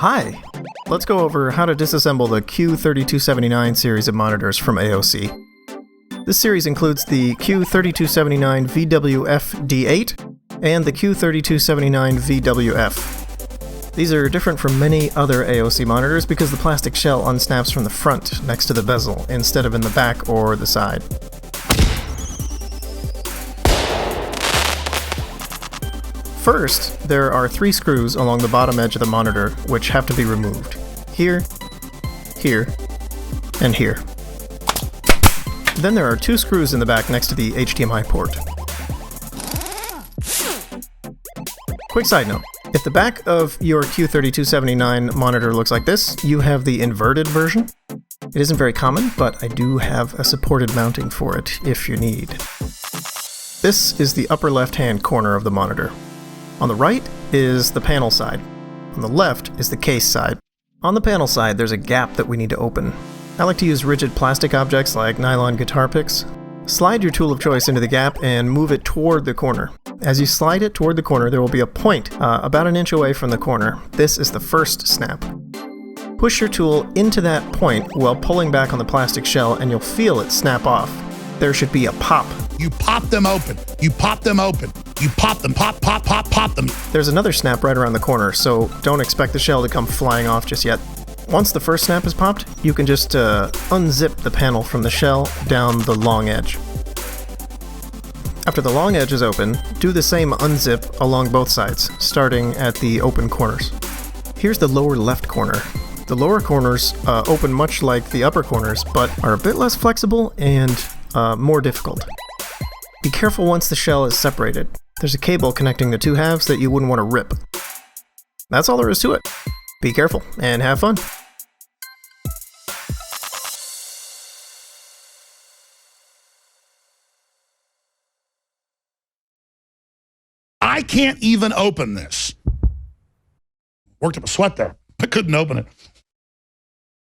Hi! Let's go over how to disassemble the Q3279 series of monitors from AOC. This series includes the Q3279vwfd8 and the Q3279vwf. These are different from many other AOC monitors because the plastic shell unsnaps from the front next to the bezel instead of in the back or the side. First, there are 3 screws along the bottom edge of the monitor which have to be removed. Here, here, and here. Then there are 2 screws in the back next to the HDMI port. Quick side note, if the back of your Q3279 monitor looks like this, you have the inverted version. It isn't very common, but I do have a supported mounting for it if you need. This is the upper left-hand corner of the monitor. On the right is the panel side. On the left is the case side. On the panel side, there's a gap that we need to open. I like to use rigid plastic objects like nylon guitar picks. Slide your tool of choice into the gap and move it toward the corner. As you slide it toward the corner, there will be a point about an inch away from the corner. This is the first snap. Push your tool into that point while pulling back on the plastic shell and you'll feel it snap off. There should be a pop. You pop them open. You pop them open. You pop them. Pop, pop, pop, pop them. There's another snap right around the corner, so don't expect the shell to come flying off just yet. Once the first snap is popped, you can just unzip the panel from the shell down the long edge. After the long edge is open, do the same unzip along both sides, starting at the open corners. Here's the lower left corner. The lower corners open much like the upper corners, but are a bit less flexible and more difficult. Be careful once the shell is separated. There's a cable connecting the 2 halves that you wouldn't want to rip. That's all there is to it. Be careful and have fun. I can't even open this. Worked up a sweat there. I couldn't open it.